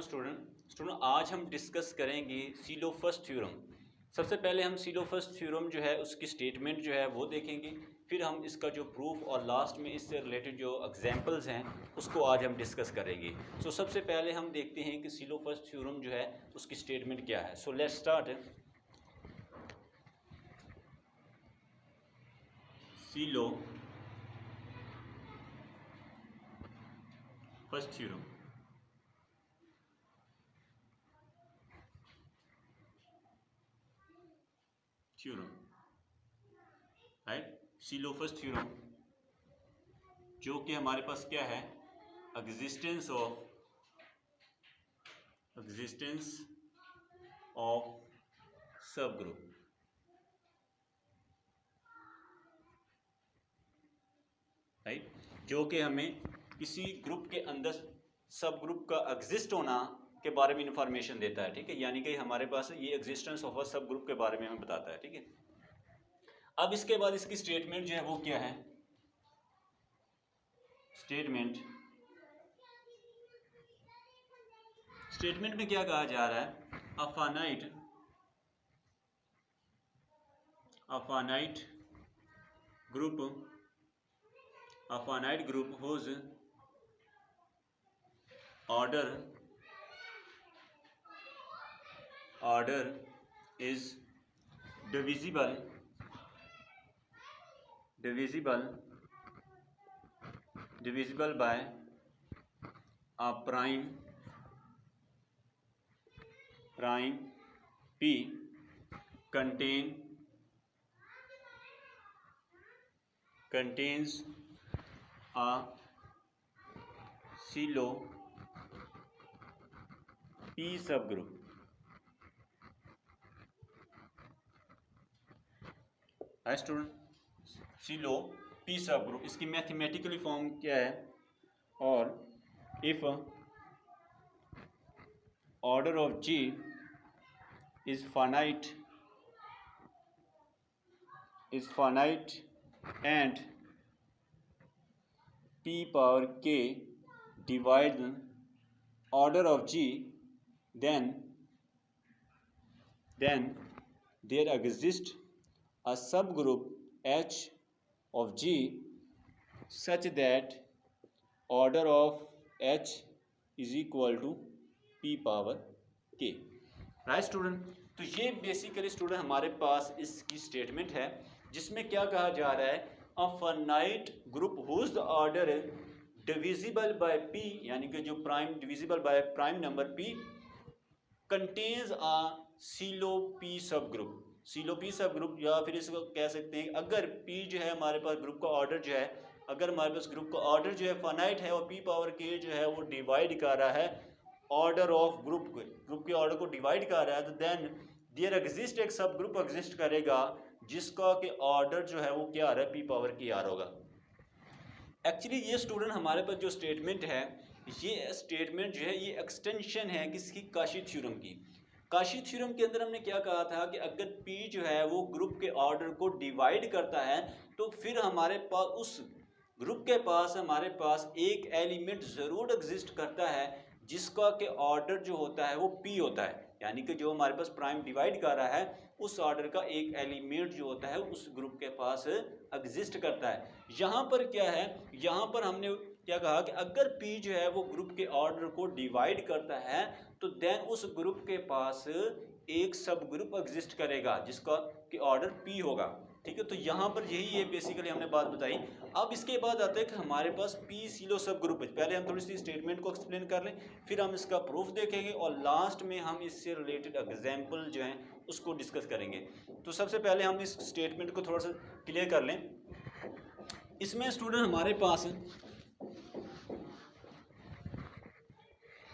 Student आज हम discuss करेंगे सीलोफस थ्योरम। सबसे पहले हम सीलोफस थ्योरम जो है उसकी स्टेटमेंट जो है वो देखेंगे, फिर हम इसका जो प्रूफ और लास्ट में इससे रिलेटेड जो एग्जांपल्स हैं उसको आज हम डिस्कस करेंगे। सबसे पहले हम देखते हैं कि सीलोफस थ्योरम जो है उसकी स्टेटमेंट क्या है। Let's start. Sylow's theorem, right. Sylow's theorem जो कि हमारे पास क्या है, existence of sub group, right, जो कि हमें किसी ग्रुप के अंदर सब ग्रुप का एग्जिस्ट होना के बारे में इंफॉर्मेशन देता है, ठीक है। यानी कि हमारे पास ये एग्जिस्टेंस ऑफ अ सब ग्रुप के बारे में हमें बताता है, ठीक है। अब इसके बाद इसकी स्टेटमेंट जो है वो क्या है, स्टेटमेंट में क्या कहा जा रहा है, अ finite group whose order is divisible by a prime p contains a silo p subgroup। Student, Sylow P sub group इसकी मैथमेटिकली फॉर्म क्या है, और if order of G is finite and p power k divide order of g, then there exists a subgroup H of G such that order of H is equal to P power K, right student. तो ये basically student हमारे पास इसकी statement है, जिसमें क्या कहा जा रहा है, a finite group whose order divisible by P, यानी कि जो prime divisible by prime number P contains a Sylow P sub group, सिलो P सब ग्रुप, या फिर इसको कह सकते हैं अगर P जो है हमारे पास ग्रुप का ऑर्डर जो है, अगर हमारे पास ग्रुप का ऑर्डर जो है फाइनाइट है और P पावर K जो है वो डिवाइड कर रहा है ऑर्डर ऑफ ग्रुप के ऑर्डर को डिवाइड कर रहा है, तो देन देयर एग्जिस्ट एक सब ग्रुप एग्जिस्ट करेगा जिसका कि ऑर्डर जो है वो क्या आ रहा है, P पावर K आ रहा होगा। एक्चुअली ये स्टूडेंट हमारे पास जो स्टेटमेंट है, ये स्टेटमेंट जो है ये एक्सटेंशन है किसकी, काशी थ्योरम की। काशी थ्योरम के अंदर हमने क्या कहा था कि अगर P जो है वो ग्रुप के ऑर्डर को डिवाइड करता है तो फिर हमारे पास उस ग्रुप के पास हमारे पास एक एलिमेंट ज़रूर एग्जिस्ट करता है जिसका के ऑर्डर जो होता है वो P होता है, यानी कि जो हमारे पास प्राइम डिवाइड कर रहा है उस ऑर्डर का एक एलिमेंट जो होता है उस ग्रुप के पास एग्जिस्ट करता है। यहाँ पर क्या है, यहाँ पर हमने क्या कहा कि अगर P जो है वो ग्रुप के ऑर्डर को डिवाइड करता है तो देन उस ग्रुप के पास एक सब ग्रुप एग्जिस्ट करेगा जिसका कि ऑर्डर P होगा, ठीक है। तो यहाँ पर यही है बेसिकली हमने बात बताई। अब इसके बाद आते हैं कि हमारे पास P सिलो सब ग्रुप है। पहले हम थोड़ी सी स्टेटमेंट को एक्सप्लेन कर लें, फिर हम इसका प्रूफ देखेंगे और लास्ट में हम इससे रिलेटेड एग्जाम्पल जो हैं उसको डिस्कस करेंगे। तो सबसे पहले हम इस स्टेटमेंट को थोड़ा सा क्लियर कर लें। इसमें स्टूडेंट हमारे पास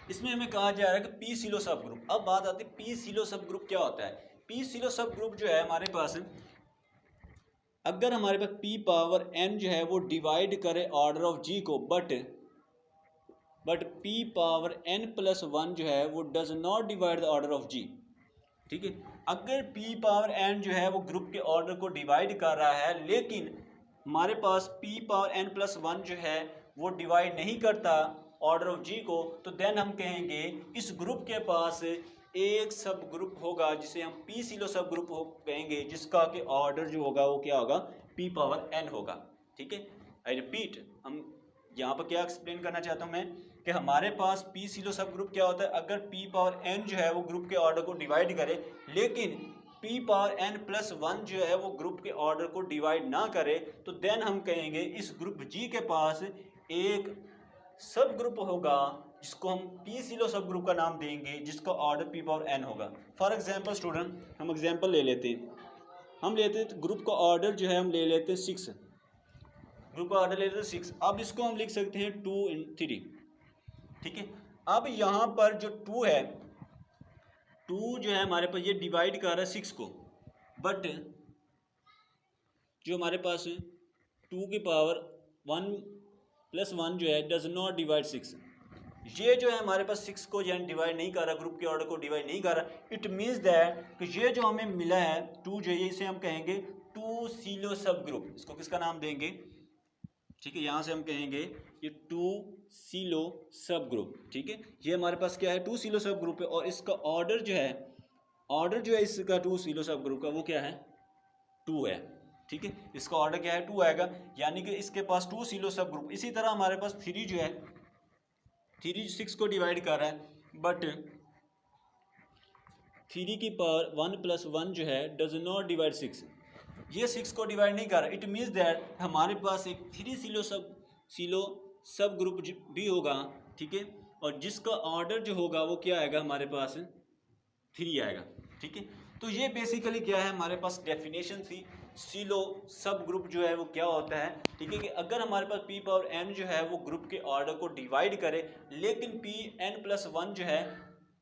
इसमें हमें कहा जा रहा है कि P सिलो सब ग्रुप। अब बात आती है P सिलो सब ग्रुप क्या होता है। P सिलो सब ग्रुप जो है हमारे पास, अगर हमारे पास P पावर n जो है वो डिवाइड करे ऑर्डर ऑफ G को, बट P पावर n+1 जो है वो does not divide the order of G, ठीक है। अगर p पावर n जो है वो ग्रुप के ऑर्डर को डिवाइड कर रहा है, लेकिन हमारे पास p पावर n प्लस 1 जो है वो डिवाइड नहीं करता ऑर्डर ऑफ g को, तो देन हम कहेंगे इस ग्रुप के पास एक सब ग्रुप होगा जिसे हम p सिलो सब ग्रुप कहेंगे, जिसका कि ऑर्डर जो होगा वो क्या होगा, p पावर n होगा। ठीक है, आई रिपीट, हम यहाँ पर क्या एक्सप्लेन करना चाहता हूँ मैं कि हमारे पास p सिलो सब ग्रुप क्या होता है, अगर p पावर n जो है वो ग्रुप के ऑर्डर को डिवाइड करे, लेकिन p पावर n प्लस 1 जो है वो ग्रुप के ऑर्डर को डिवाइड ना करे, तो देन हम कहेंगे इस ग्रुप g के पास एक सब ग्रुप होगा जिसको हम p सिलो सब ग्रुप का नाम देंगे, जिसका ऑर्डर p पावर n होगा। फॉर एग्जांपल स्टूडेंट, हम एग्जांपल ले लेते हैं, हम लेते हैं ग्रुप का ऑर्डर जो है हम ले लेते हैं 6, ग्रुप का ऑर्डर ले लेते हैं 6। अब इसको हम लिख सकते हैं 2 इन 3। ठीक है, अब यहाँ पर जो 2 है, 2 जो है हमारे पास ये डिवाइड कर रहा है 6 को, बट जो हमारे पास 2 की पावर 1 प्लस 1 जो है डज नॉट डिवाइड 6, ये जो है हमारे पास 6 को जो है डिवाइड नहीं कर रहा, ग्रुप के ऑर्डर को डिवाइड नहीं कर रहा। इट मीन्स दैट कि ये जो हमें मिला है 2 जो है इसे हम कहेंगे 2 सिलो सब ग्रुप, इसको किसका नाम देंगे, ठीक है, यहाँ से हम कहेंगे ये 2 सिलो सब ग्रुप। ठीक है, ये हमारे पास क्या है, 2 सिलो सब ग्रुप है, और इसका ऑर्डर जो है, ऑर्डर जो है इसका 2 सिलो सब ग्रुप का वो क्या है, 2 है। ठीक है, इसका ऑर्डर क्या है, 2 आएगा, यानी कि इसके पास 2 सिलो सब ग्रुप। इसी तरह हमारे पास 3 जो है, 3 6 को डिवाइड कर रहा है, बट 3 की पावर 1 प्लस 1 जो है डज नॉट डिवाइड 6, ये 6 को डिवाइड नहीं कर रहा। इट मीन्स दैट हमारे पास एक 3 सिलो सब ग्रुप भी होगा। ठीक है, और जिसका ऑर्डर जो होगा वो क्या आएगा, हमारे पास 3 आएगा। ठीक है, तो ये बेसिकली क्या है, हमारे पास डेफिनेशन थी सिलो सब ग्रुप जो है वो क्या होता है। ठीक है, कि अगर हमारे पास p पावर n जो है वो ग्रुप के ऑर्डर को डिवाइड करे, लेकिन p n प्लस 1 जो है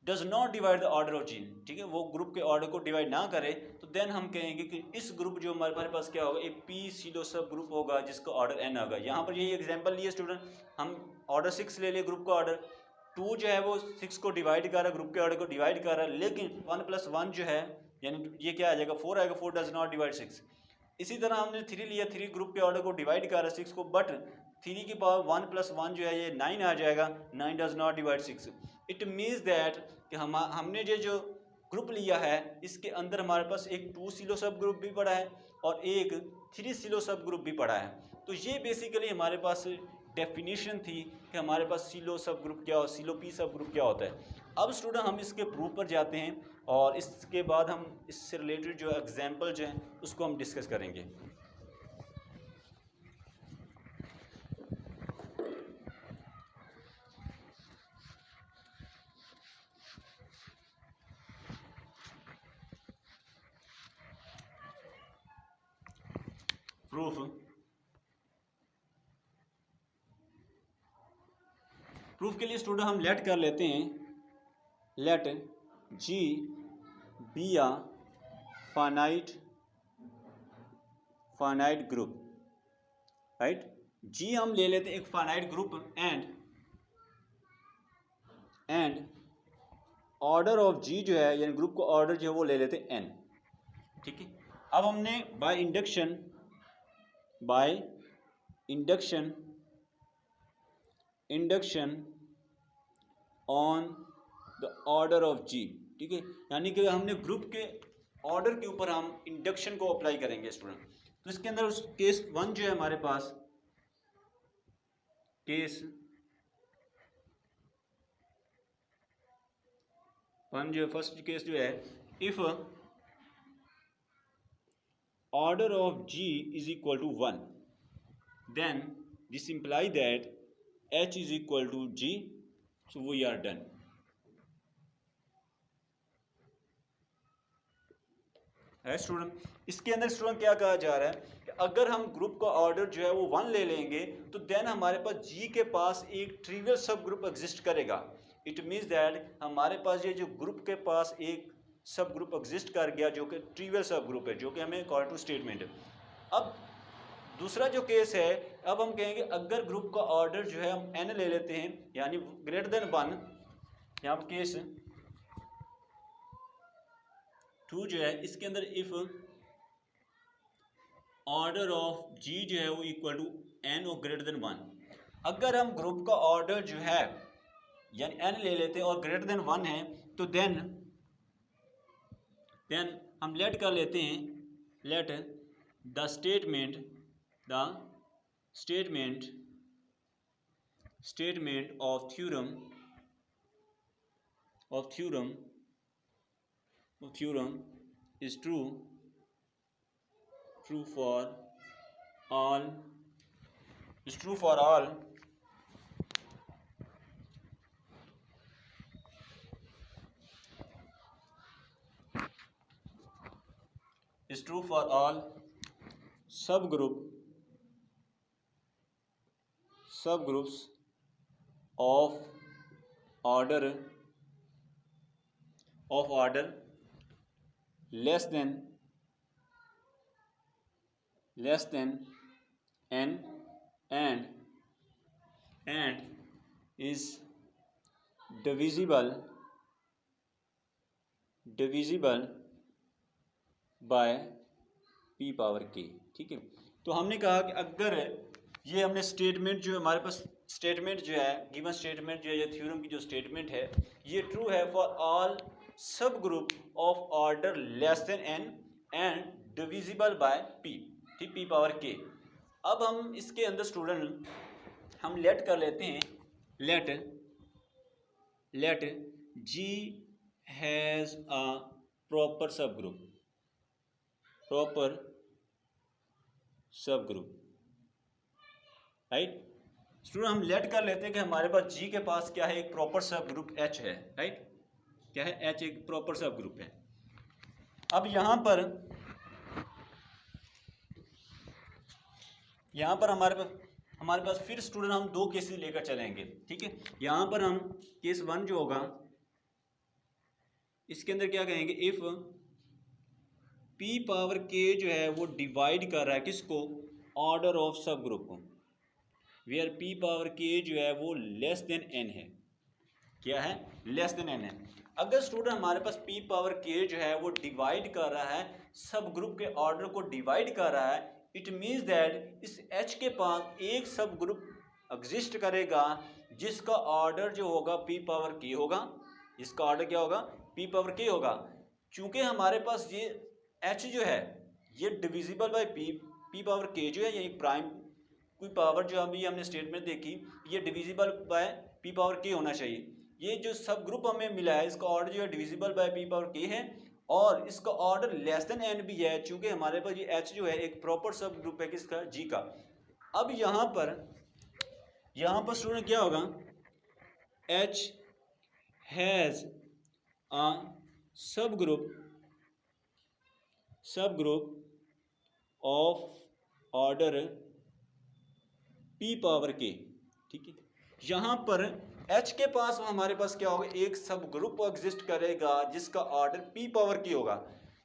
does not divide the order of G, ठीक है, वो ग्रुप के ऑर्डर को डिवाइड ना करे, तो देन हम कहेंगे कि इस ग्रुप जो हमारे पास क्या होगा, एक p सिलो सब ग्रुप होगा जिसका ऑर्डर n होगा। यहाँ पर यही एग्जांपल लिए स्टूडेंट, हम ऑर्डर 6 ले लिए, ग्रुप का ऑर्डर 2 जो है वो 6 को डिवाइड कर रहा है, ग्रुप के ऑर्डर को डिवाइड कर रहा है, लेकिन 1 प्लस 1 जो है यानी ये क्या आ जाएगा, 4 आएगा, 4 डज नॉट डिवाइड 6। इसी तरह हमने 3 लिया, 3 ग्रुप के ऑर्डर को डिवाइड कर रहा है 6 को, बट 3 की पावर 1 प्लस 1 जो है ये 9 आ जाएगा, 9 does not divide 6। It means that कि हमने ये जो ग्रुप लिया है इसके अंदर हमारे पास एक 2 सिलो सब ग्रुप भी पड़ा है और एक 3 सिलो सब ग्रुप भी पड़ा है। तो ये बेसिकली हमारे पास डेफिनेशन थी कि हमारे पास सिलो सब ग्रुप क्या हो, सिलो पी सब ग्रुप क्या होता है। अब स्टूडेंट हम इसके प्रूफ पर जाते हैं और इसके बाद हम इससे रिलेटेड जो एग्जांपल जो हैं उसको हम डिस्कस करेंगे। प्रूफ के लिए स्टूडेंट हम लेट कर लेते हैं, let G be a finite group, right. G हम ले लेते हैं एक finite group and order of G जो है यानी ग्रुप का ऑर्डर जो है वो ले लेते हैं एन। ठीक है, अब हमने by induction on the order of G, ठीक है, यानी कि हमने ग्रुप के ऑर्डर के ऊपर हम इंडक्शन को अप्लाई करेंगे स्टूडेंट। तो इसके अंदर उस केस 1 जो है हमारे पास, केस 1 जो है, फर्स्ट केस जो है, if order of G is equal to 1 then this imply that h is equal to g, so we are done। है स्टूडेंट, इसके अंदर स्टूडेंट क्या कहा जा रहा है कि अगर हम ग्रुप का ऑर्डर जो है वो 1 ले लेंगे तो देन हमारे पास g के पास एक ट्रिवियल सब ग्रुप एग्जिस्ट करेगा। इट मीन्स दैट हमारे पास ये जो ग्रुप के पास एक सब ग्रुप एग्जिस्ट कर गया जो कि ट्रिवियल सब ग्रुप है, जो कि हमें अकॉर्डिंग टू स्टेटमेंट है। अब दूसरा जो केस है, अब हम कहेंगे अगर ग्रुप का ऑर्डर जो है हम n ले लेते हैं यानी ग्रेटर देन 1, यहाँ पर केस टू जो है इसके अंदर इफ ऑर्डर ऑफ जी जो है वो इक्वल टू एन और ग्रेटर देन वन, अगर हम ग्रुप का ऑर्डर जो है यानी एन ले लेते हैं और ग्रेटर देन वन है तो देन हम लेट कर लेते हैं, let the statement of theorem is true for all is true for all is true for all subgroups of order less than n and is divisible by p power k। ठीक है, तो हमने कहा कि अगर ये हमने स्टेटमेंट जो हमारे पास स्टेटमेंट जो है गिवन स्टेटमेंट जो है या थ्योरम की जो स्टेटमेंट है ये ट्रू है फॉर ऑल सब group of order less than N and divisible by P, ठीक, पी पावर के। अब हम इसके अंदर स्टूडेंट हम लेट कर लेते हैं, let G has a proper sub group right. Student हम लेट कर लेते हैं कि हमारे पास जी के पास क्या है, एक प्रॉपर सब ग्रुप एच है, राइट, क्या है, एच एक प्रॉपर सब ग्रुप है। अब यहां पर हमारे पास फिर स्टूडेंट हम दो केसेस लेकर चलेंगे, ठीक है। यहां पर हम केस वन जो होगा इसके अंदर क्या कहेंगे, इफ पी पावर के जो है वो डिवाइड कर रहा है किसको, ऑर्डर ऑफ सब ग्रुप को, वेयर पी पावर के जो है वो लेस देन एन है, क्या है, लेस देन एन है। अगर स्टूडेंट हमारे पास पी पावर के जो है वो डिवाइड कर रहा है सब ग्रुप के ऑर्डर को डिवाइड कर रहा है, इट मीन्स दैट इस एच के पास एक सब ग्रुप एग्जिस्ट करेगा जिसका ऑर्डर जो होगा पी पावर के होगा, इसका ऑर्डर क्या होगा, पी पावर के होगा। चूंकि हमारे पास ये एच जो है ये डिविजिबल बाय पी पावर के जो है, ये प्राइम कोई पावर जो अभी हमने स्टेटमेंट देखी ये डिविजिबल बाय पी पावर के होना चाहिए। ये जो सब ग्रुप हमें मिला है इसका ऑर्डर जो है डिविजिबल बाय पी पावर के है और इसका ऑर्डर लेस देन एन भी है, चूंकि हमारे पास ये एच जो है एक प्रॉपर सब ग्रुप है किसका, जी का। अब यहाँ पर स्टूडेंट क्या होगा, एच हैज अ सब group of order P power K, ठीक है। यहाँ पर एच के पास हमारे पास क्या होगा, एक सब ग्रुप एग्जिस्ट करेगा जिसका ऑर्डर पी पावर की होगा।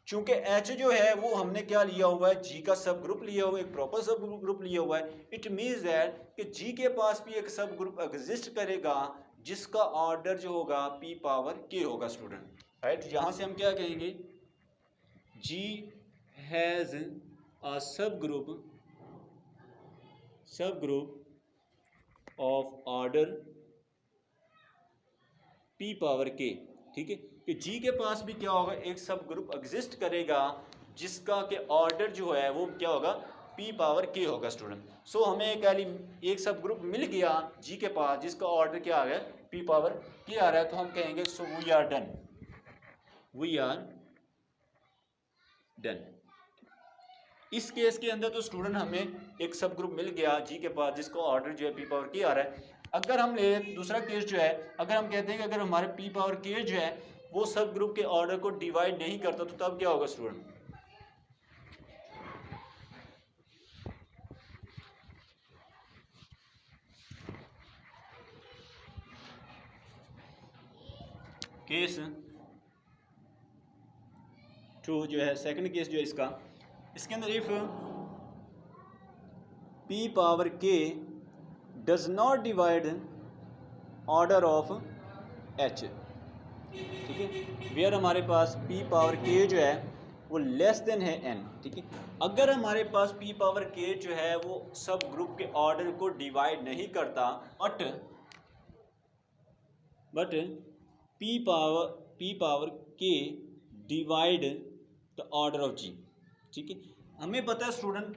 चूंकि एच जो है वो हमने क्या लिया हुआ है, जी का सब ग्रुप लिया हुआ है, एक प्रॉपर सब ग्रुप लिया हुआ है। इट मीन्स दैट कि जी के पास भी एक सब ग्रुप एग्जिस्ट करेगा जिसका ऑर्डर जो होगा पी पावर के होगा स्टूडेंट, राइट। यहाँ से हम क्या कहेंगे, जी हैज अ सब group of order P power K, ठीक है, कि जी के पास भी क्या होगा, एक सब ग्रुप एग्जिस्ट करेगा जिसका के ऑर्डर जो है वो क्या होगा, पी पावर के होगा स्टूडेंट। सो हमें एक सब ग्रुप मिल गया जी के पास जिसका ऑर्डर क्या आ गया, पी पावर के आ रहा है, तो हम कहेंगे सो वी आर डन। इस केस के अंदर तो स्टूडेंट हमें एक सब ग्रुप मिल गया जी के पास जिसका ऑर्डर जो है पी पावर के आ रहा है। अगर हम ले दूसरा केस जो है, अगर हम कहते हैं कि अगर हमारे पी पावर के जो है वो सब ग्रुप के ऑर्डर को डिवाइड नहीं करता तो तब क्या होगा स्टूडेंट, केस टू जो है सेकंड केस जो है इसके अंदर इफ पी पावर के does not divide order of H, ठीक है, वेयर हमारे पास p पावर k जो है वो लेस देन है n। ठीक है, अगर हमारे पास p पावर k जो है वो सब ग्रुप के ऑर्डर को डिवाइड नहीं करता, but p power k divide the order of g। ठीक है, हमें पता है स्टूडेंट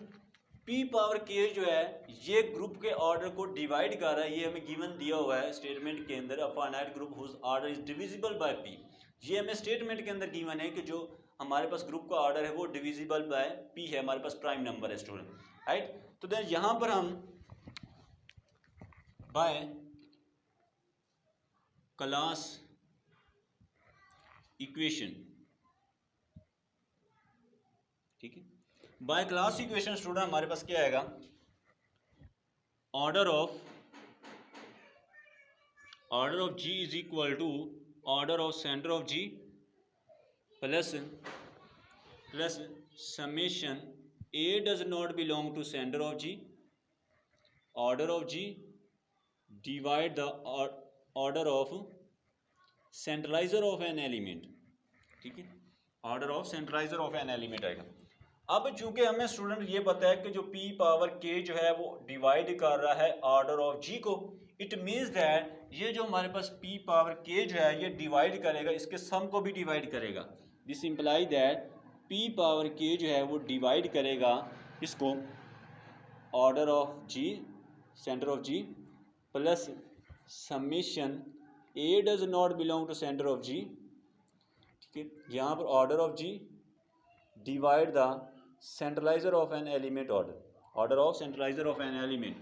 p पावर k जो है ये ग्रुप के ऑर्डर को डिवाइड कर रहा है, ये हमें गिवन दिया हुआ है स्टेटमेंट के अंदर, a finite group whose order is divisible by p। ये हमें स्टेटमेंट के अंदर गिवन है कि जो हमारे पास ग्रुप का ऑर्डर है वो डिविजिबल बाय p है, हमारे पास प्राइम नंबर है स्टूडेंट, राइट। तो देन यहां पर हम बाय क्लास इक्वेशन, ठीक है, बाय क्लास इक्वेशन स्टूडेंट हमारे पास क्या आएगा, order of g is equal to order of centre of g plus summation a does not belong to centre of g, order of g divide the order of centralizer of an element. ठीक है, order of centralizer of an element आएगा। अब चूंकि हमें student ये पता है कि जो p पावर k जो है वो डिवाइड कर रहा है ऑर्डर ऑफ g को, इट मीन्स दैट ये जो हमारे पास p पावर k जो है ये डिवाइड करेगा, इसके सम को भी डिवाइड करेगा। This imply that p power k जो है वो डिवाइड करेगा इसको order of g center of g plus summation a does not belong to centre of g। ठीक है, यहाँ पर order of g divide the centralizer of an element, order of centralizer of an element,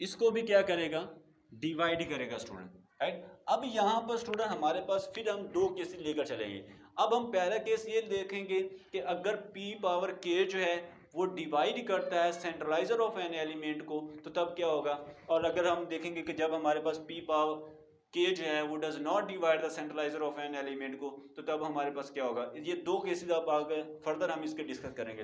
इसको भी क्या करेगा, divide करेगा student, right. अब यहाँ पर स्टूडेंट हमारे पास फिर हम दो केसेस लेकर चलेंगे। अब हम पहला केस ये देखेंगे कि अगर p पावर k जो है वो डिवाइड करता है सेंट्रलाइजर ऑफ एन एलिमेंट को तो तब क्या होगा, और अगर हम देखेंगे कि जब हमारे पास p पावर k जो है वो does not divide the centralizer of an element को तो तब हमारे पास क्या होगा। ये दो केसेस अब आगे फर्दर हम इसके डिस्कस करेंगे।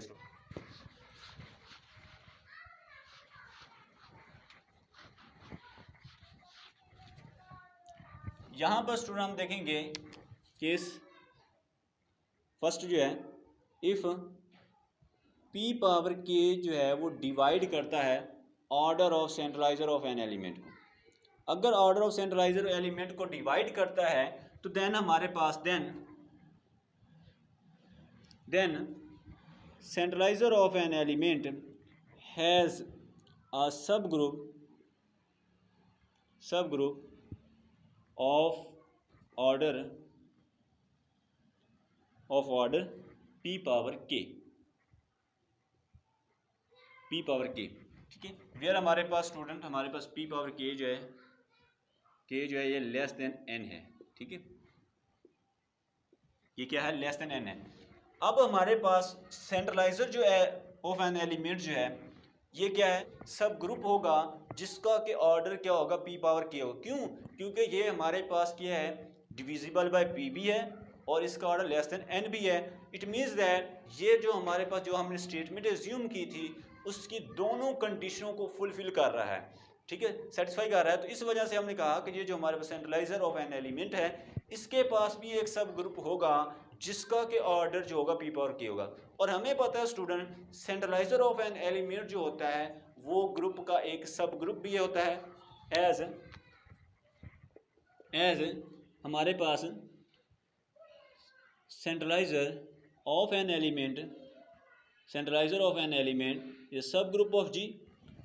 यहाँ पर स्टूडेंट हम देखेंगे केस फर्स्ट जो है, इफ p पावर k जो है वो डिवाइड करता है order of centralizer of an element को, अगर ऑर्डर ऑफ सेंट्रलाइजर एलिमेंट को डिवाइड करता है तो देन हमारे पास then centralizer of an element has a सब group of order p power k, ठीक है, वेयर हमारे पास स्टूडेंट हमारे पास p पावर k जो है ये लेस देन n है। ठीक है, ये क्या है, लेस देन n है। अब हमारे पास सेंट्रलाइजर जो है ऑफ एन एलिमेंट जो है ये क्या है, सब ग्रुप होगा जिसका के ऑर्डर क्या होगा, p पावर k होगा। क्यों, क्योंकि ये हमारे पास क्या है, डिविजिबल बाय p भी है और इसका ऑर्डर लेस देन n भी है। इट मीन्स दैट ये जो हमारे पास जो हमने स्टेटमेंट एज्यूम की थी उसकी दोनों कंडीशनों को फुलफिल कर रहा है, ठीक है, सेटिस्फाई कर रहा है। तो इस वजह से हमने कहा कि ये जो हमारे पास सेंट्रलाइजर ऑफ एन एलिमेंट है इसके पास भी एक सब ग्रुप होगा जिसका के ऑर्डर जो होगा p पावर k होगा। और हमें पता है स्टूडेंट सेंट्रलाइजर ऑफ एन एलिमेंट जो होता है वो ग्रुप का एक सब ग्रुप भी होता है, एज हमारे पास सेंट्रलाइजर ऑफ एन एलिमेंट ये सब ग्रुप ऑफ जी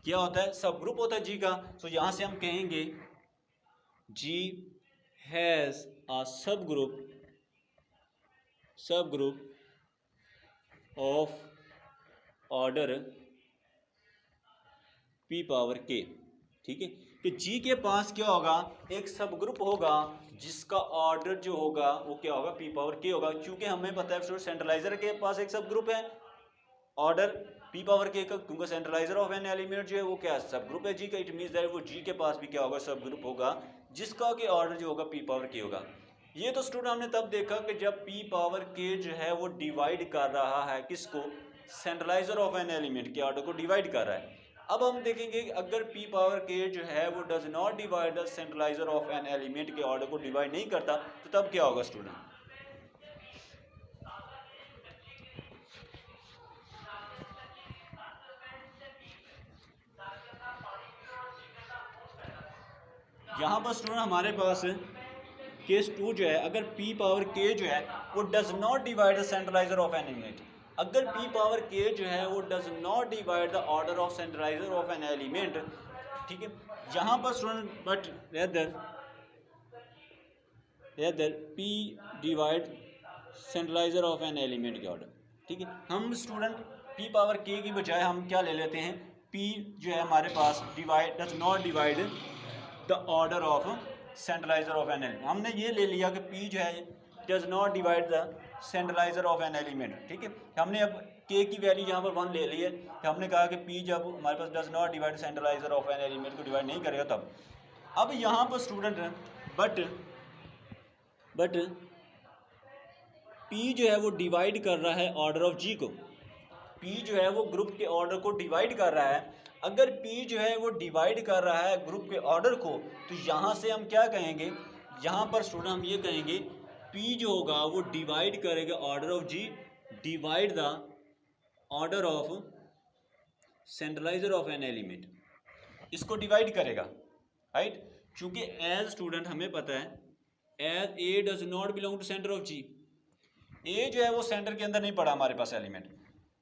क्या होता है, सब ग्रुप होता है जी का। तो यहाँ से हम कहेंगे जी हैज अ सब group of order p power k। ठीक है, कि g के पास क्या होगा, एक सब ग्रुप होगा जिसका ऑर्डर जो होगा वो क्या होगा, p पावर k होगा। क्योंकि हमें पता है सेंट्रलाइजर के पास एक सब ग्रुप है ऑर्डर p पावर k का, क्योंकि सेंट्रलाइजर ऑफ एन एलिमेंट जो है वो क्या सब ग्रुप है g का। इट मीन्स दैट वो g के पास भी क्या होगा, सब ग्रुप होगा जिसका के ऑर्डर जो होगा p पावर k होगा। ये तो स्टूडेंट हमने तब देखा कि जब p पावर k जो है वो डिवाइड कर रहा है किसको, सेंट्रलाइजर ऑफ एन एलिमेंट के ऑर्डर को डिवाइड कर रहा है। अब हम देखेंगे कि अगर p पावर k जो है वो does not divide the centralizer of an element के ऑर्डर को डिवाइड नहीं करता, तो तब क्या होगा स्टूडेंट? यहाँ पर स्टूडेंट हमारे पास केस 2 जो है, अगर p पावर k जो है वो does not divide the centralizer of an element, अगर p पावर k जो है वो does not divide the order of centralizer of an element, ठीक है, यहाँ पर student but rather p divide centralizer of an element के ऑर्डर, ठीक है। हम स्टूडेंट p पावर k की बजाय हम क्या ले लेते हैं, p जो है हमारे पास divide does not divide the order of centralizer of an element, हमने ये ले लिया कि p जो है does not divide the centralizer of an element, ठीक है। हमने अब k की वैल्यू यहाँ पर 1 ले ली है, तो हमने कहा कि p जब हमारे पास does not divide centralizer of an element को डिवाइड नहीं करेगा तब। अब यहाँ पर स्टूडेंट बट p जो है वो डिवाइड कर रहा है ऑर्डर ऑफ g को, p जो है वो ग्रुप के ऑर्डर को डिवाइड कर रहा है। अगर p जो है वो डिवाइड कर रहा है ग्रुप के ऑर्डर को, तो यहाँ से हम क्या कहेंगे, यहाँ पर स्टूडेंट हम ये कहेंगे p जो होगा वो डिवाइड करेगा order of g divide the order of centralizer of an element, इसको डिवाइड करेगा, राइट। चूंकि एज स्टूडेंट हमें पता है as a does not belong to centre of g, a जो है वो सेंटर के अंदर नहीं पड़ा हमारे पास एलिमेंट।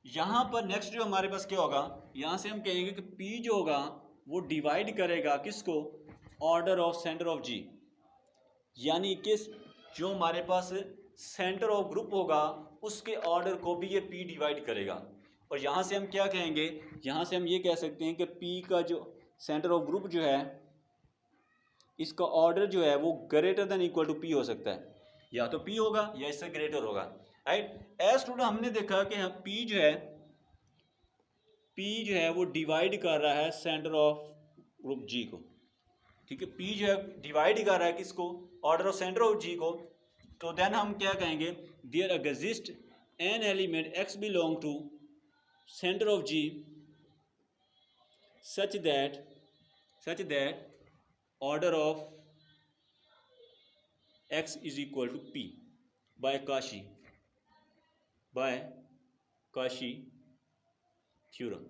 यहाँ पर नेक्स्ट जो हमारे पास क्या होगा, यहाँ से हम कहेंगे कि p जो होगा वो डिवाइड करेगा किसको, order of centre of g, यानी कि जो हमारे पास सेंटर ऑफ ग्रुप होगा उसके ऑर्डर को भी ये p डिवाइड करेगा। और यहाँ से हम क्या कहेंगे, यहाँ से हम ये कह सकते हैं कि p का जो सेंटर ऑफ ग्रुप जो है इसका ऑर्डर जो है वो greater than equal to p हो सकता है, या तो p होगा या इससे ग्रेटर होगा, राइट। एज स्टूडेंट हमने देखा कि p जो है वो डिवाइड कर रहा है सेंटर ऑफ ग्रुप g को, ठीक है। p जो है डिवाइड कर रहा है किसको, order of centre of g को, तो देन हम क्या कहेंगे, there exist an element x belong to centre of g such that order of x is equal to p by Cauchy theorem,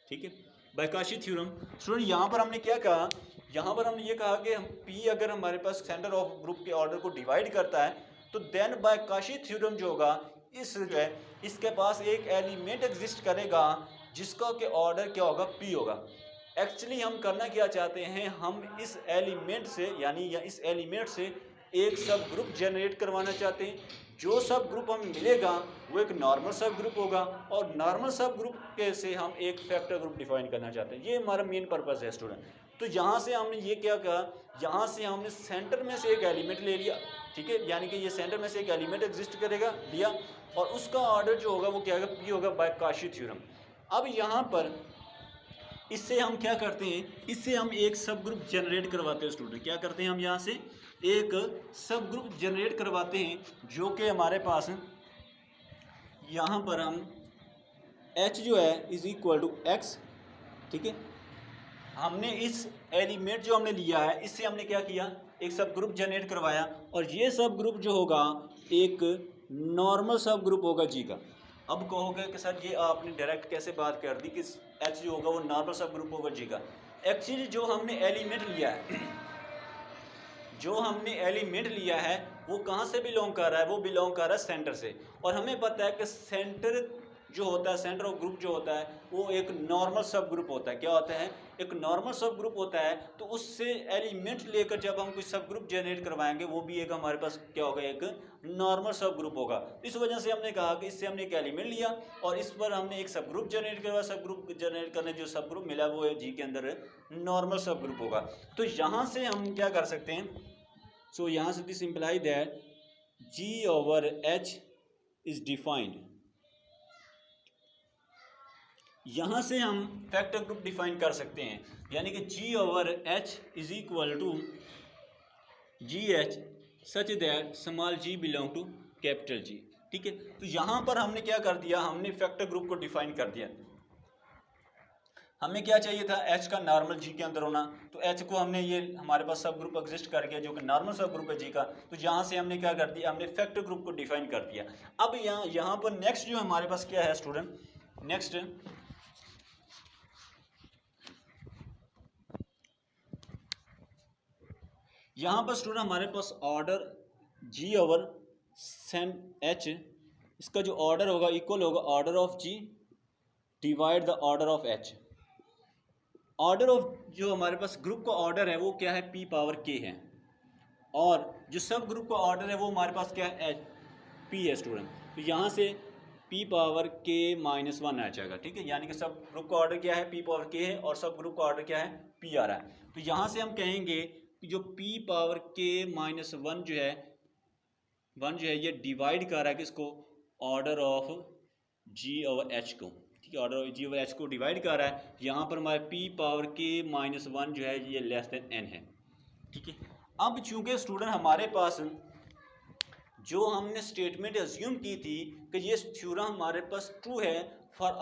ठीक है, बाय Cauchy थ्योरम। स्टूडेंट यहाँ पर हमने क्या कहा, यहाँ पर हमने ये कहा कि p अगर हमारे पास सेंटर ऑफ ग्रुप के ऑर्डर को डिवाइड करता है तो देन बाय Cauchy थ्योरम जो होगा इस जो है इसके पास एक एलिमेंट एग्जिस्ट करेगा जिसका के ऑर्डर क्या होगा, p होगा। एक्चुअली हम करना क्या चाहते हैं, हम इस एलिमेंट से यानी या इस एलिमेंट से एक सब ग्रुप जनरेट करवाना चाहते हैं। जो सब ग्रुप हमें मिलेगा वो एक नॉर्मल सब ग्रुप होगा और नॉर्मल सब ग्रुप के से हम एक फैक्टर ग्रुप डिफाइन करना चाहते हैं। ये हमारा मेन पर्पस है स्टूडेंट। तो यहाँ से हमने ये क्या कहा, यहाँ से हमने सेंटर में से एक एलिमेंट ले लिया, ठीक है, यानी कि ये सेंटर में से एक एलिमेंट एग्जिस्ट करेगा लिया और उसका ऑर्डर जो होगा वो क्या होगा, p होगा बाय Cauchy थ्योरम। अब यहाँ पर इससे हम क्या करते हैं, इससे हम एक सब ग्रुप जनरेट करवाते हैं स्टूडेंट। क्या करते हैं हम, यहाँ से एक सब ग्रुप जनरेट करवाते हैं जो कि हमारे पास यहाँ पर हम h जो है इज इक्वल टू x, ठीक है। हमने इस एलिमेंट जो हमने लिया है इससे हमने क्या किया, एक सब ग्रुप जनरेट करवाया और ये सब ग्रुप जो होगा एक नॉर्मल सब ग्रुप होगा जी का। अब कहोगे कि सर ये आपने डायरेक्ट कैसे बात कर दी कि एच जो होगा वो नॉर्मल सब ग्रुप होगा जी का। एक्चुअली जो हमने एलिमेंट लिया है वो कहाँ से बिलोंग कर रहा है, वो बिलोंग कर रहा है सेंटर से। और हमें पता है कि सेंटर जो होता है, सेंटर ऑफ ग्रुप जो होता है वो एक नॉर्मल सब ग्रुप होता है। क्या होता है, एक नॉर्मल सब ग्रुप होता है। तो उससे एलिमेंट लेकर जब हम कोई सब ग्रुप जनरेट करवाएंगे वो भी एक हमारे पास क्या होगा, एक नॉर्मल सब ग्रुप होगा। इस वजह से हमने कहा कि इससे हमने एक एलिमेंट लिया और इस पर हमने एक सब ग्रुप जनरेट करवाया। सब ग्रुप जनरेट करने जो सब ग्रुप मिला वो जी के अंदर नॉर्मल सब ग्रुप होगा। तो यहाँ से हम क्या कर सकते हैं, सो यहाँ से this imply that G over H is defined. यहाँ से हम फैक्टर ग्रुप डिफाइन कर सकते हैं, यानी कि G over H is equal to GH such that small g belong to capital G, ठीक है। तो यहाँ पर हमने क्या कर दिया, हमने फैक्टर ग्रुप को डिफाइन कर दिया। हमें क्या चाहिए था, एच का नॉर्मल जी के अंदर होना, तो एच को हमने, ये हमारे पास सब ग्रुप एग्जिस्ट कर गया जो कि नॉर्मल सब ग्रुप है जी का, तो यहाँ से हमने क्या कर दिया, हमने फैक्टर ग्रुप को डिफाइन कर दिया। अब यहाँ पर नेक्स्ट जो हमारे पास क्या है स्टूडेंट, नेक्स्ट यहाँ पर स्टूडेंट हमारे पास order G over cent H, इसका जो ऑर्डर होगा इक्वल होगा order of G divide the order of H. Order of जो हमारे पास ग्रुप का ऑर्डर है वो क्या है, पी पावर के है, और जो सब ग्रुप का ऑर्डर है वो हमारे पास क्या है, पी है स्टूडेंट। तो यहाँ से पी पावर के -1 आ जाएगा, ठीक है, यानी कि सब ग्रुप का ऑर्डर क्या है, पी पावर के है, और सब ग्रुप का ऑर्डर क्या है, पी आ रहा है। तो यहाँ से हम कहेंगे कि जो पी पावर के -1 जो है, ये डिवाइड कर रहा है किसको, order of G over H को, ठीक है, order of G over H को डिवाइड कर रहा है। यहाँ पर हमारे पी पावर के -1 जो है ये लेस देन एन है, ठीक है। अब चूंकि स्टूडेंट हमारे पास जो हमने स्टेटमेंट अज्यूम की थी कि ये थ्योरम हमारे पास ट्रू है फॉर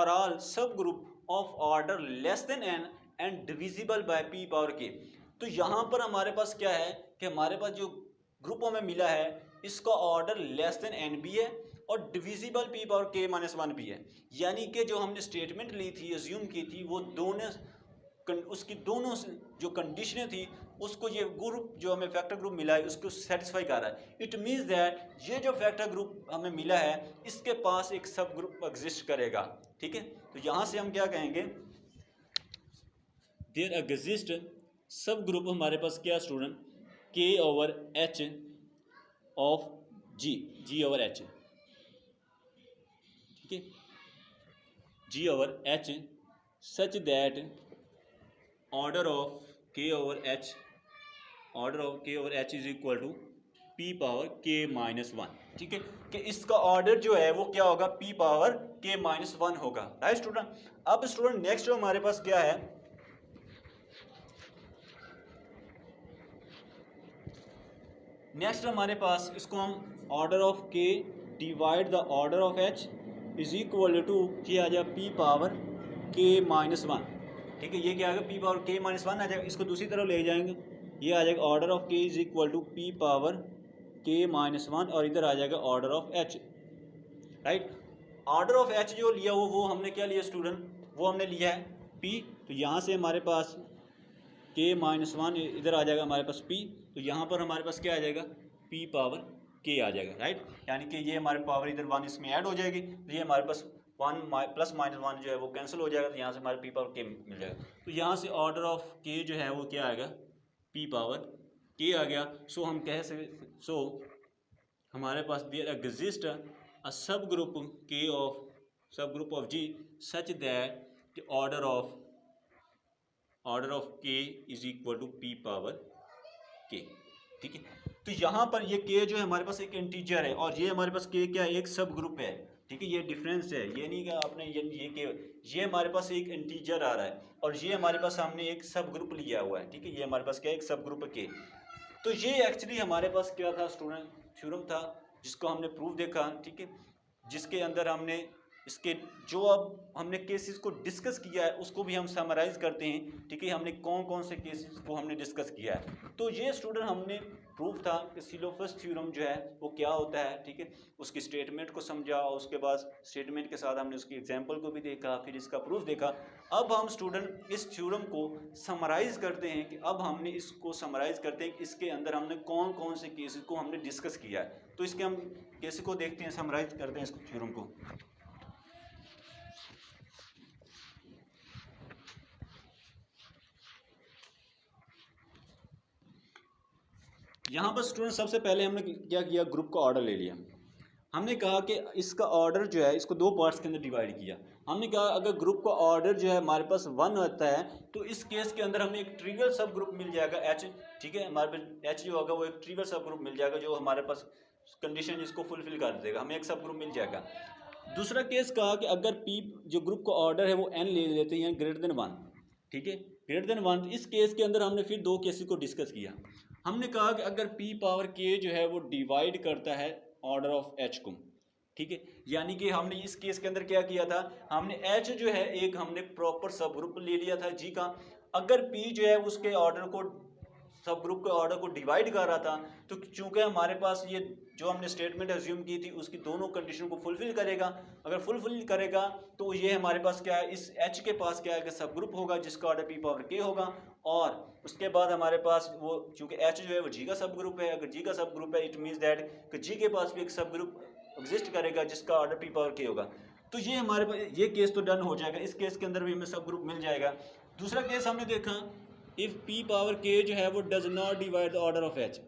ऑल सब group of order less than N and divisible by P power के, तो यहाँ पर हमारे पास क्या है कि हमारे पास जो ग्रुप हमें मिला है इसका ऑर्डर लेस देन एन भी है और डिविजिबल पी पावर के -1 भी है, यानी कि जो हमने स्टेटमेंट ली थी, अज्यूम की थी, वो दोनों उसकी दोनों जो कंडीशनें थी उसको ये ग्रुप जो हमें फैक्टर ग्रुप मिला है उसको सेटिस्फाई कर रहा है। इट मीन्स दैट ये जो फैक्टर ग्रुप हमें मिला है इसके पास एक सब ग्रुप एग्जिस्ट करेगा, ठीक है। तो यहाँ से हम क्या कहेंगे, देयर एग्जिस्ट सब ग्रुप हमारे पास क्या student, K over H of G over H, ठीक है, G over H such that order of K over H is equal to P power K -1, ठीक है, कि इसका ऑर्डर जो है वो क्या होगा, पी पावर के -1 होगा, राइट स्टूडेंट। अब स्टूडेंट नेक्स्ट जो हमारे पास क्या है, नेक्स्ट हमारे पास इसको हम order of K divide the order of H is equal to क्या आ जाएगा, पी पावर के -1, ठीक है, ये क्या आएगा, पी पावर के -1 आ जाएगा। इसको दूसरी तरफ ले जाएंगे, ये आ जाएगा order of K is equal to P power K -1, और इधर आ जाएगा order of H, right. Order of H जो लिया वो हमने क्या लिया स्टूडेंट, वो हमने लिया है पी, तो यहाँ से हमारे पास के -1 इधर आ जाएगा हमारे पास पी, तो यहाँ पर हमारे पास क्या आ जाएगा, पी पावर के आ जाएगा, राइट, यानी कि ये हमारे पावर इधर 1 इसमें ऐड हो जाएगी, तो ये हमारे पास 1 प्लस -1 जो है वो कैंसिल हो जाएगा, तो यहाँ से हमारे पी पावर के मिल जाएगा। तो यहाँ से ऑर्डर ऑफ के जो है वो क्या आएगा, पी पावर के आ गया। सो हम कह सकते, सो हमारे पास देयर एग्जिस्ट अ सब group K of G such that order of K is equal to P power K, ठीक है। तो यहाँ पर ये के जो है हमारे पास एक इंटीजर है, और ये हमारे पास के क्या है, एक सब ग्रुप है, ठीक है, ये डिफरेंस है, ये नहीं कि आपने ये हमारे पास एक इंटीजर आ रहा है, और ये हमारे पास हमने एक सब ग्रुप लिया हुआ है, ठीक है, ये हमारे पास क्या है, एक सब ग्रुप के। तो ये एक्चुअली हमारे पास क्या था स्टूडेंट, थ्योरम था जिसको हमने प्रूफ देखा, ठीक है, जिसके अंदर हमने इसके जो अब हमने केसेस को डिस्कस किया है उसको भी हम समराइज करते हैं, ठीक है, हमने कौन कौन से केसेस को हमने डिस्कस किया है। तो ये स्टूडेंट हमने प्रूफ था कि सिलोफस थ्योरम जो है वो क्या होता है, ठीक है, उसकी स्टेटमेंट को समझा, उसके बाद स्टेटमेंट के साथ हमने उसकी एग्जांपल को भी देखा, फिर इसका प्रूफ देखा। अब हम स्टूडेंट इस थ्योरम को समराइज करते हैं, कि अब हमने इसको समराइज करते हैं कि इसके अंदर हमने कौन कौन से केसेस को हमने डिस्कस किया है। तो इसके हम केसेस को देखते हैं, समराइज करते हैं इस थ्योरम को। यहाँ पर स्टूडेंट सबसे पहले हमने क्या किया, ग्रुप का ऑर्डर ले लिया। हमने कहा कि इसका ऑर्डर जो है इसको दो पार्ट्स के अंदर डिवाइड किया। हमने कहा अगर ग्रुप का ऑर्डर जो है हमारे पास 1 होता है तो इस केस के अंदर हमें एक ट्रिवियल सब ग्रुप मिल जाएगा एच, ठीक है, हमारे पास एच जो होगा वो एक ट्रिवियल सब ग्रुप मिल जाएगा जो हमारे पास कंडीशन इसको फुलफिल कर देगा, हमें एक सब ग्रुप मिल जाएगा। दूसरा केस कहा कि अगर पी जो ग्रुप का ऑर्डर है वो एन ले लेते हैं ग्रेटर देन 1, ठीक है, ग्रेटर देन 1। इस केस के अंदर हमने फिर दो केसेस को डिस्कस किया। हमने कहा कि अगर पी पावर के जो है वो डिवाइड करता है ऑर्डर ऑफ एच को, ठीक है, यानी कि हमने इस केस के अंदर क्या किया था, हमने H जो है एक हमने प्रॉपर सब ग्रुप ले लिया था G का। अगर P जो है उसके ऑर्डर को सब ग्रुप के ऑर्डर को डिवाइड कर रहा था, तो चूंकि हमारे पास ये जो हमने स्टेटमेंट एज्यूम की थी उसकी दोनों कंडीशन को फुलफिल करेगा। अगर फुलफिल करेगा तो ये हमारे पास क्या है, इस H के पास क्या है कि सब ग्रुप होगा जिसका ऑर्डर P पावर K होगा। और उसके बाद हमारे पास वो चूंकि H जो है वो G का सब ग्रुप है, अगर G का सब ग्रुप है इट मीन्स दैट कि G के पास भी एक सब ग्रुप एग्जिस्ट करेगा जिसका ऑर्डर P पावर K होगा। तो ये हमारे पास ये केस तो डन हो जाएगा, इस केस के अंदर भी हमें सब ग्रुप मिल जाएगा। दूसरा केस हमने देखा, इफ P पावर K जो है वो does not divide the order of H।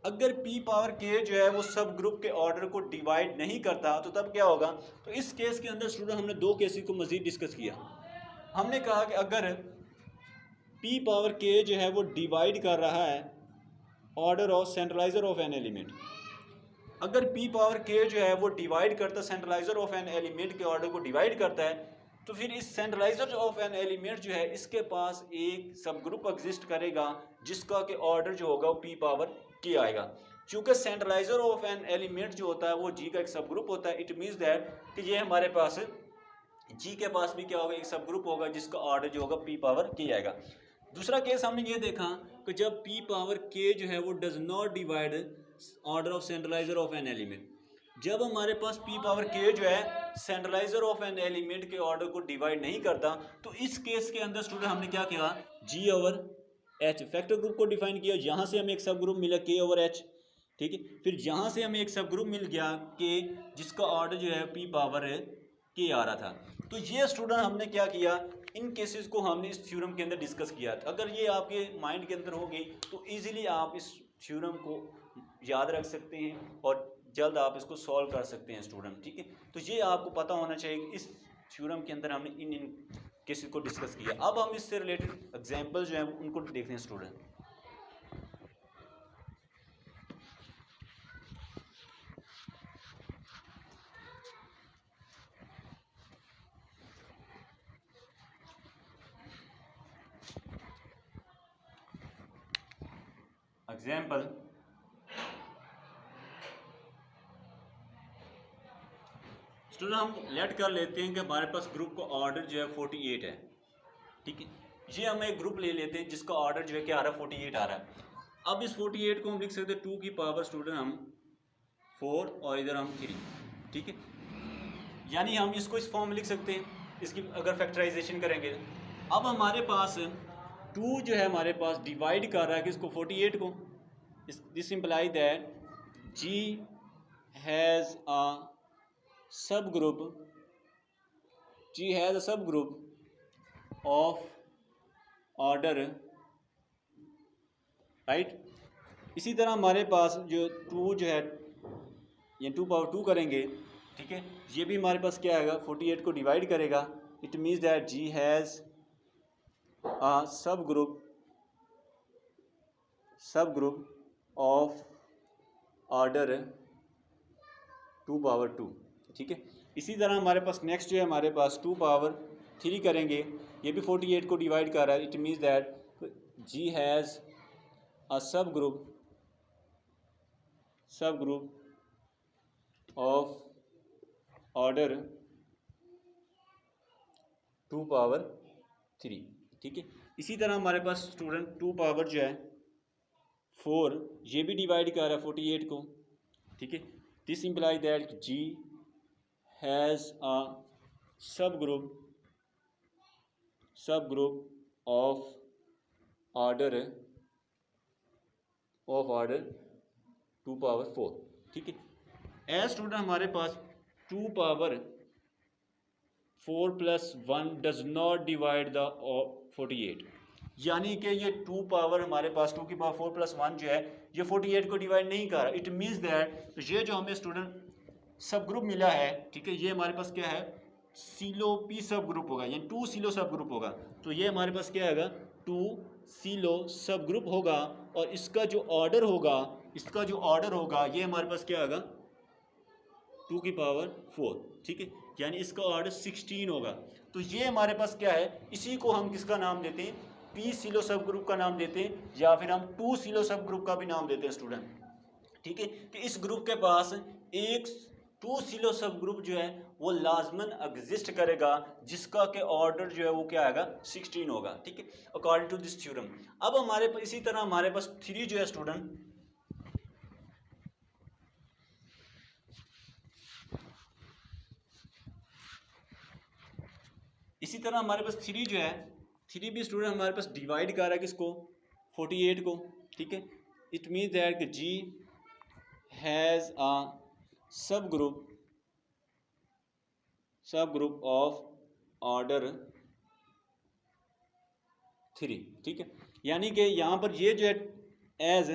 अगर P पावर K जो है वो सब ग्रुप के ऑर्डर को डिवाइड नहीं करता तो तब क्या होगा। तो इस केस के अंदर स्टूडेंट हमने दो केसेस को मजीद डिस्कस किया। हमने कहा कि अगर P पावर K जो है वो डिवाइड कर रहा है order of centralizer of an element, अगर P पावर K जो है वो डिवाइड करता सेंट्रलाइजर ऑफ एन एलिमेंट के ऑर्डर को डिवाइड करता है, तो फिर इस सेंट्रलाइजर ऑफ एन एलिमेंट जो है इसके पास एक सब ग्रुप एग्जिस्ट करेगा जिसका के ऑर्डर जो होगा वो P पावर K आएगा। चूंकि सेंट्रलाइजर ऑफ एन एलिमेंट जो होता है वो G का एक सब ग्रुप होता है, इट मीन्स दैट कि ये हमारे पास G के पास भी क्या होगा, एक सब ग्रुप होगा जिसका ऑर्डर जो होगा P पावर K आएगा। दूसरा केस हमने ये देखा कि जब P पावर K जो है वो does not divide order of centralizer of an element, जब हमारे पास P पावर K जो है सेंट्रलाइजर ऑफ एन एलिमेंट के ऑर्डर को डिवाइड नहीं करता, तो इस केस के अंदर स्टूडेंट हमने क्या किया, G over H factor group को डिफाइन किया। यहाँ से हमें एक सब ग्रुप मिला K ओवर H, ठीक है। फिर यहाँ से हमें एक सब ग्रुप मिल गया K जिसका ऑर्डर जो है P पावर K आ रहा था। तो ये स्टूडेंट हमने क्या किया, इन केसेस को हमने इस थ्योरम के अंदर डिस्कस किया था। अगर ये आपके माइंड के अंदर होगी तो इजीली आप इस थ्योरम को याद रख सकते हैं और जल्द आप इसको सॉल्व कर सकते हैं स्टूडेंट, ठीक है। तो ये आपको पता होना चाहिए इस थ्योरम के अंदर हमने इन केसेस को डिस्कस किया। अब हम इससे रिलेटेड एग्जांपल जो है उनको देखते हैं स्टूडेंट। एग्जाम्पल, स्टूडेंट हम लेट कर लेते हैं कि हमारे पास ग्रुप का ऑर्डर जो है 48 है, ठीक है। ये हम एक ग्रुप ले लेते हैं जिसका ऑर्डर जो है क्या आ रहा है, 48 आ रहा है। अब इस 48 को हम लिख सकते हैं 2 की पावर स्टूडेंट हम 4 और इधर हम 3, ठीक है। यानी हम इसको इस फॉर्म में लिख सकते हैं इसकी अगर फैक्टराइजेशन करेंगे। अब हमारे पास 2 जो है हमारे पास डिवाइड कर रहा है किसको, 48 को। This imply that G has a सब ग्रुप, G हैज़ अ सब ग्रुप ऑफ ऑर्डर, राइट। इसी तरह हमारे पास जो 2 जो है ये 2 पावर 2 करेंगे, ठीक है। ये भी हमारे पास क्या आएगा, 48 को डिवाइड करेगा। It means that G has a सब ग्रुप ऑफ ऑर्डर 2 पावर 2, ठीक है। इसी तरह हमारे पास नेक्स्ट जो है हमारे पास 2 पावर 3 करेंगे, ये भी 48 को डिवाइड कर रहा है। It means that G has a सब ग्रुप ऑफ ऑर्डर 2 पावर 3, ठीक है। इसी तरह हमारे पास स्टूडेंट 2 पावर जो है 4 ये भी डिवाइड कर रहा है 48 को, ठीक है। This imply that G has a सब ग्रुप ऑफ ऑर्डर 2 पावर 4, ठीक है। एज स्टूडेंट हमारे पास 2 power 4 plus 1 does not divide the 48, यानी कि ये 2 पावर हमारे पास 2 की पावर 4 प्लस 1 जो है ये 48 को डिवाइड नहीं कर रहा। इट मीन्स दैट ये जो हमें स्टूडेंट सब ग्रुप मिला है, ठीक है, ये हमारे पास क्या है, सीलो P सब ग्रुप होगा, यानी 2 सीलो सब ग्रुप होगा। तो ये हमारे पास क्या आएगा, 2 सीलो सब ग्रुप होगा और इसका जो ऑर्डर होगा ये हमारे पास क्या आएगा, 2 की पावर 4, ठीक है। यानी इसका ऑर्डर 16 होगा। तो ये हमारे पास क्या है, इसी को हम किसका नाम देते हैं, P सीलो सब ग्रुप का नाम देते हैं, या फिर हम 2 सीलो सब ग्रुप का भी नाम देते हैं स्टूडेंट, ठीक है। कि इस ग्रुप के पास एक टू सिलो सब ग्रुप जो है वो लाजमन एग्जिस्ट करेगा, जिसका के ऑर्डर जो है वो क्या आएगा 16 होगा, ठीक है, अकॉर्डिंग टू दिस थ्योरम। अब हमारे पास इसी तरह हमारे पास 3 जो है स्टूडेंट, इसी तरह हमारे पास 3 जो है 3 भी स्टूडेंट हमारे पास डिवाइड कर रहा है किसको 48 को, ठीक है। It means that G has a सब ग्रुप ऑफ ऑर्डर 3, ठीक है। यानी कि यहाँ पर ये जो है एज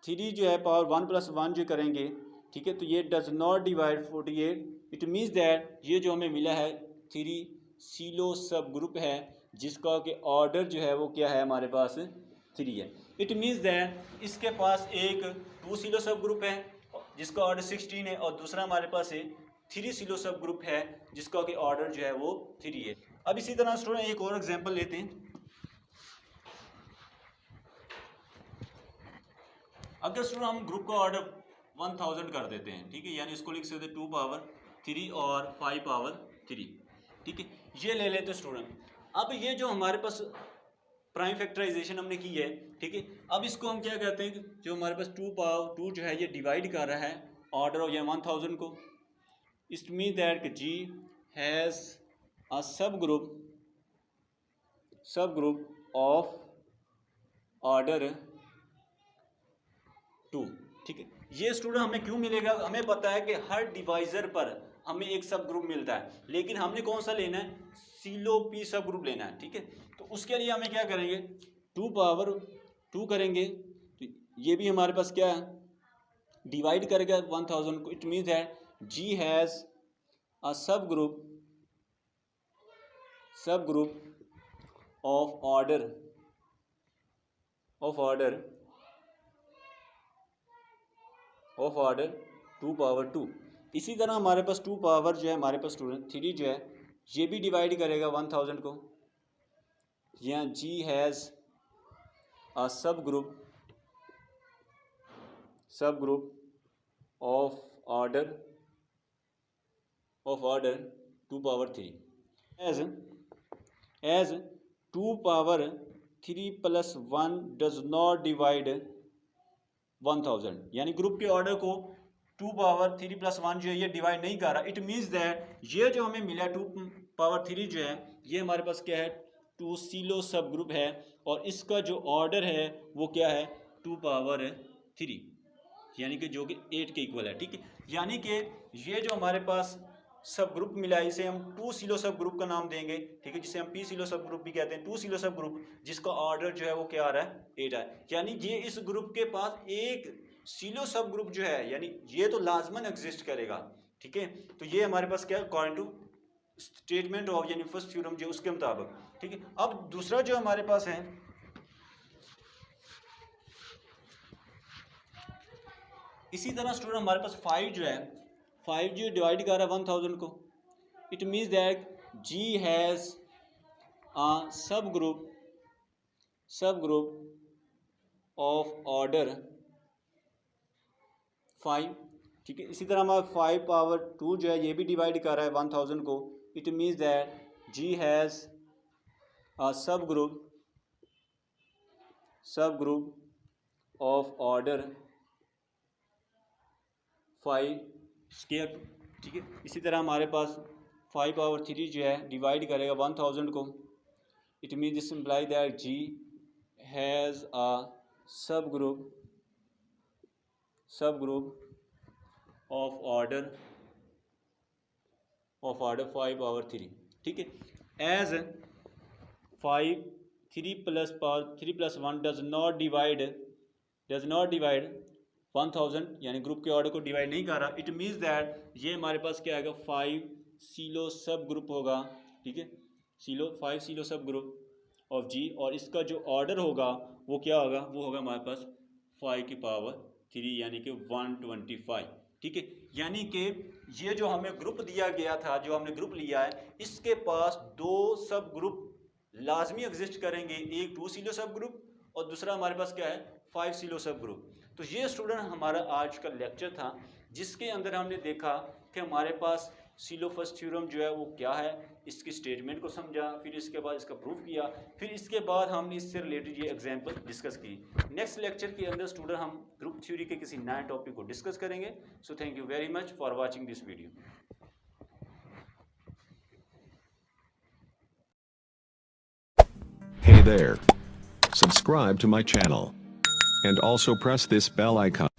3 जो है पावर 1 + 1 जो करेंगे, ठीक है, तो ये does not divide 48। It means that ये जो हमें मिला है 3 सिलो सब ग्रुप है, जिसका कि ऑर्डर जो है वो क्या है हमारे पास 3 है। इट मीन्स दैट इसके पास एक 2 सिलो सब ग्रुप है जिसका ऑर्डर 16 है, और दूसरा हमारे पास 3 सिलो सब ग्रुप है जिसका कि ऑर्डर जो है वो 3 है। अब इसी तरह स्टूडेंट एक और एग्जांपल लेते हैं। अगर स्टूडेंट हम ग्रुप का ऑर्डर 1000 कर देते हैं, ठीक है, यानी इसको लिख सकते हैं 2 पावर 3 और 5 पावर 3, ठीक है, ये ले लेते स्टूडेंट। अब ये जो हमारे पास प्राइम फैक्टराइजेशन हमने की है, ठीक है, अब इसको हम क्या कहते हैं, जो हमारे पास 2 पावर 2 जो है ये डिवाइड कर रहा है ऑर्डर ऑफ 1000 को। It mean that G has a सब ग्रुप ऑफ ऑर्डर 2, ठीक है। ये स्टूडेंट हमें क्यों मिलेगा, हमें पता है कि हर डिवाइजर पर हमें एक सब ग्रुप मिलता है, लेकिन हमने कौन सा लेना है, सिलो पी सब ग्रुप लेना है, ठीक है। तो उसके लिए हमें क्या करेंगे 2 पावर 2 करेंगे, तो ये भी हमारे पास क्या है डिवाइड करेगा 1000 को। It means that G has a सब ग्रुप ऑफ ऑर्डर 2 पावर 2। इसी तरह हमारे पास 2 पावर जो है हमारे पास स्टूडेंट 3 जो है ये भी डिवाइड करेगा 1000 को। यहाँ जी हैज़ अ सब group of order 2 power 3 as 2 power 3 + 1 does not divide 1000, यानी ग्रुप के ऑर्डर को 2 पावर 3 + 1 जो है ये डिवाइड नहीं कर रहा। इट मीन्स दैट ये जो हमें मिला 2 पावर 3 जो है ये हमारे पास क्या है 2 सिलो सब ग्रुप है, और इसका जो ऑर्डर है वो क्या है 2 पावर 3, यानी कि जो कि 8 के इक्वल है, ठीक है। यानी कि ये जो हमारे पास सब ग्रुप मिला है इसे हम 2 सिलो सब ग्रुप का नाम देंगे, ठीक है, जिसे हम पी सिलो सब ग्रुप भी कहते हैं। 2 सिलो सब ग्रुप जिसका ऑर्डर जो है वो क्या आ रहा है 8 है, यानी ये इस ग्रुप के पास एक सिलो सब ग्रुप जो है यानी ये तो लाजमन एग्जिस्ट करेगा, ठीक है। तो ये हमारे पास क्या है अकॉर्डिंग टू स्टेटमेंट ऑफ यानी फर्स्ट थ्योरम जो उसके मुताबिक, ठीक है। अब दूसरा जो हमारे पास है इसी तरह स्टूडेंट हमारे पास 5 जो है 5 जो डिवाइड कर रहा है 1000 को। It means that G has a सब ग्रुप ऑफ ऑर्डर 5, ठीक है। इसी तरह हमारा 5 पावर 2 जो है ये भी डिवाइड कर रहा है 1000 को। It means that G has a सब ग्रुप ऑफ ऑर्डर 5 स्क्वायर, ठीक है। इसी तरह हमारे पास 5 पावर 3 जो है डिवाइड करेगा 1000 को। It mean this imply that G has a सब ग्रुप ऑफ ऑर्डर 5 पावर 3, ठीक है। एज 5 3 + 1 डज नॉट डिवाइड 1000, यानी ग्रुप के ऑर्डर को डिवाइड नहीं कर रहा। इट मीन्स दैट ये हमारे पास क्या आएगा 5 सिलो सब ग्रुप होगा, ठीक है, 5 सिलो सब ग्रुप ऑफ जी, और इसका जो ऑर्डर होगा वो क्या होगा, वो होगा हमारे पास 5 की पावर 3 यानी कि 125, ठीक है। यानी कि ये जो हमें ग्रुप दिया गया था, जो हमने ग्रुप लिया है, इसके पास 2 सब ग्रुप लाजमी एग्जिस्ट करेंगे, एक 2 सिलो सब ग्रुप और दूसरा हमारे पास क्या है 5 सिलो सब ग्रुप। तो ये स्टूडेंट हमारा आज का लेक्चर था। जिसके अंदर हमने देखा कि हमारे पास सिलोफस थ्योरम जो है वो क्या है, इसकी स्टेटमेंट को समझा, फिर इसके बाद इसका प्रूफ किया, फिर इसके बाद हमने इससे रिलेटेड ये एग्जांपल डिस्कस की। नेक्स्ट लेक्चर के अंदर स्टूडेंट हम ग्रुप थ्योरी के किसी नए टॉपिक को डिस्कस करेंगे। So thank you very much for watching this video. Hey there. Subscribe to my channel. And also press this bell icon.